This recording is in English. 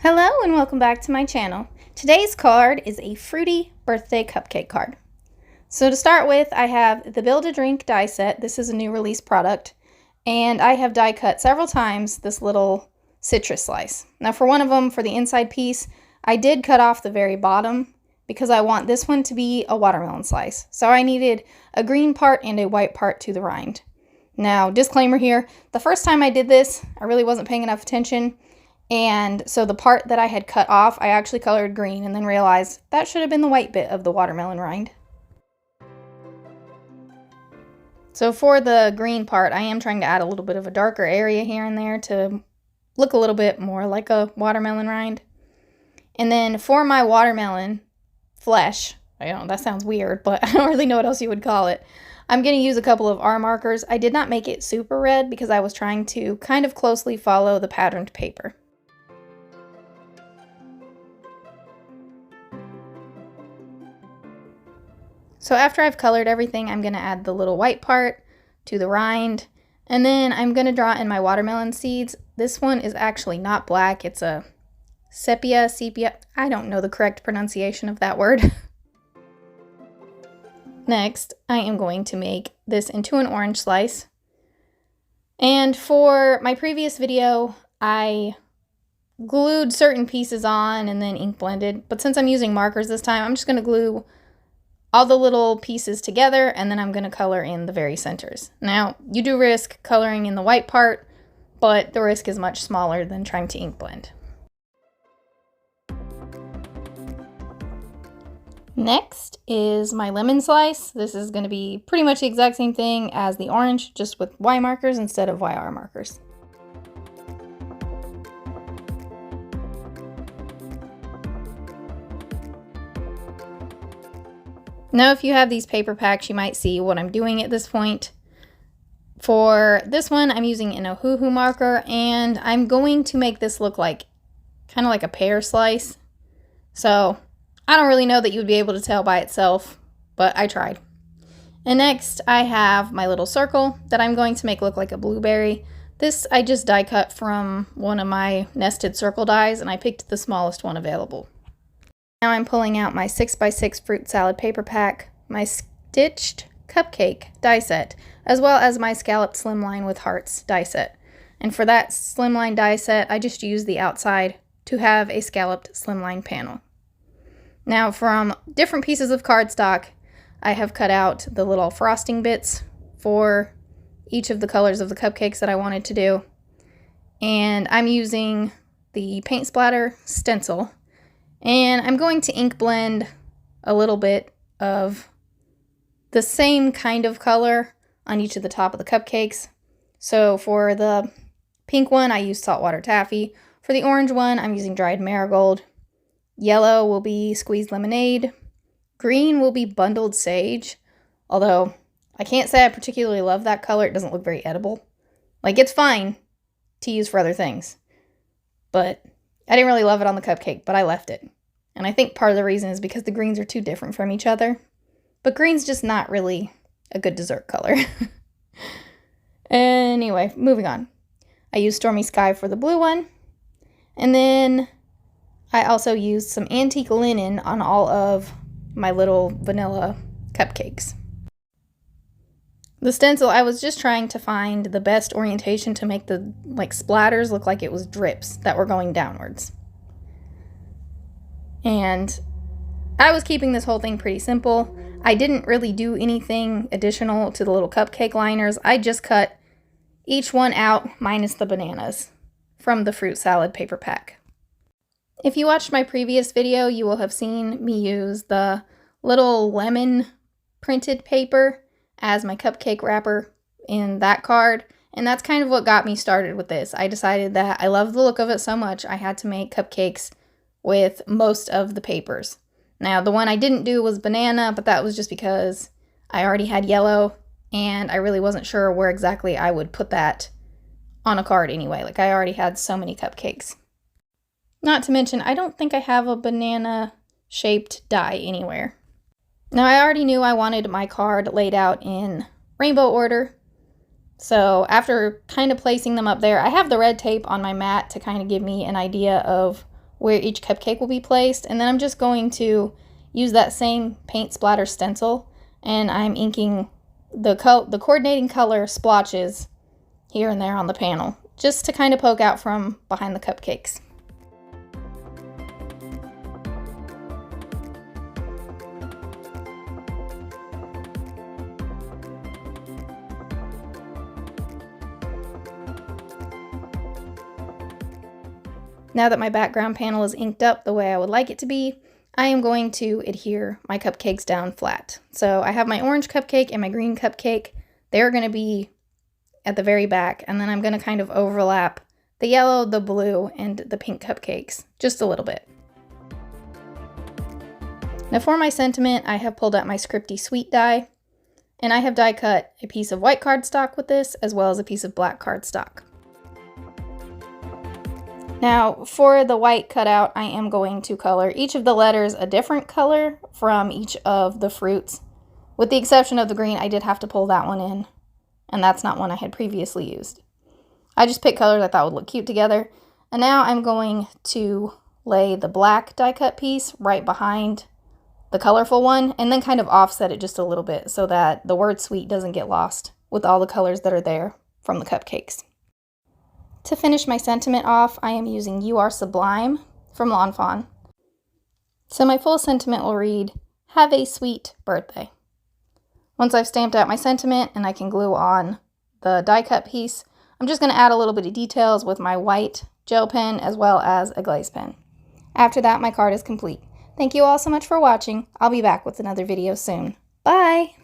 Hello and welcome back to my channel. Today's card is a fruity birthday cupcake card. So to start with, I have the Build a Drink die set. This is a new release product. And I have die cut several times this little citrus slice. Now for one of them, for the inside piece, I did cut off the very bottom because I want this one to be a watermelon slice. So I needed a green part and a white part to the rind. Now, disclaimer here, the first time I did this, I really wasn't paying enough attention. And so the part that I had cut off, I actually colored green and then realized that should have been the white bit of the watermelon rind. So for the green part, I am trying to add a little bit of a darker area here and there to look a little bit more like a watermelon rind. And then for my watermelon flesh, I don't know, that sounds weird, but I don't really know what else you would call it. I'm going to use a couple of R markers. I did not make it super red because I was trying to kind of closely follow the patterned paper. So after I've colored everything, I'm going to add the little white part to the rind, and then I'm going to draw in my watermelon seeds. This one is actually not black, it's a sepia, I don't know the correct pronunciation of that word. Next, I am going to make this into an orange slice. And for my previous video, I glued certain pieces on and then ink blended, but since I'm using markers this time, I'm just going to glue all the little pieces together, and then I'm going to color in the very centers. Now, you do risk coloring in the white part, but the risk is much smaller than trying to ink blend. Next is my lemon slice. This is going to be pretty much the exact same thing as the orange, just with Y markers instead of YR markers. Now, if you have these paper packs, you might see what I'm doing at this point. For this one, I'm using an Ohuhu marker, and I'm going to make this look like kind of like a pear slice. So I don't really know that you would be able to tell by itself, but I tried. And next, I have my little circle that I'm going to make look like a blueberry. This I just die cut from one of my nested circle dies, and I picked the smallest one available. Now I'm pulling out my 6x6 fruit salad paper pack, my stitched cupcake die set, as well as my scalloped slimline with hearts die set. And for that slimline die set, I just used the outside to have a scalloped slimline panel. Now from different pieces of cardstock, I have cut out the little frosting bits for each of the colors of the cupcakes that I wanted to do. And I'm using the paint splatter stencil. And I'm going to ink blend a little bit of the same kind of color on each of the top of the cupcakes. So for the pink one, I used saltwater taffy. For the orange one, I'm using dried marigold. Yellow will be squeezed lemonade. Green will be bundled sage. Although, I can't say I particularly love that color. It doesn't look very edible. Like, it's fine to use for other things. But I didn't really love it on the cupcake, but I left it. And I think part of the reason is because the greens are too different from each other. But green's just not really a good dessert color. Anyway, moving on. I used Stormy Sky for the blue one. And then I also used some antique linen on all of my little vanilla cupcakes. The stencil, I was just trying to find the best orientation to make the splatters look like it was drips that were going downwards. And I was keeping this whole thing pretty simple. I didn't really do anything additional to the little cupcake liners. I just cut each one out minus the bananas from the fruit salad paper pack. If you watched my previous video, you will have seen me use the little lemon printed paper as my cupcake wrapper in that card, and that's kind of what got me started with this. I decided that I love the look of it so much I had to make cupcakes with most of the papers. Now the one I didn't do was banana, but that was just because I already had yellow and I really wasn't sure where exactly I would put that on a card anyway. Like, I already had so many cupcakes. Not to mention, I don't think I have a banana shaped die anywhere. Now, I already knew I wanted my card laid out in rainbow order, So after kind of placing them up there, I have the red tape on my mat to kind of give me an idea of where each cupcake will be placed. And then I'm just going to use that same paint splatter stencil, and I'm inking the coordinating color splotches here and there on the panel, just to kind of poke out from behind the cupcakes. Now that my background panel is inked up the way I would like it to be, I am going to adhere my cupcakes down flat. So I have my orange cupcake and my green cupcake. They're going to be at the very back, and then I'm going to kind of overlap the yellow, the blue, and the pink cupcakes just a little bit. Now for my sentiment, I have pulled out my Scripty Sweet die, and I have die cut a piece of white cardstock with this, as well as a piece of black cardstock. Now, for the white cutout, I am going to color each of the letters a different color from each of the fruits. With the exception of the green, I did have to pull that one in, and that's not one I had previously used. I just picked colors I thought would look cute together, and now I'm going to lay the black die cut piece right behind the colorful one, and then kind of offset it just a little bit so that the word sweet doesn't get lost with all the colors that are there from the cupcakes. To finish my sentiment off, I am using You Are Sublime from Fawn. So my full sentiment will read, "Have a sweet birthday." Once I've stamped out my sentiment and I can glue on the die cut piece, I'm just going to add a little bit of details with my white gel pen as well as a glaze pen. After that, my card is complete. Thank you all so much for watching. I'll be back with another video soon. Bye!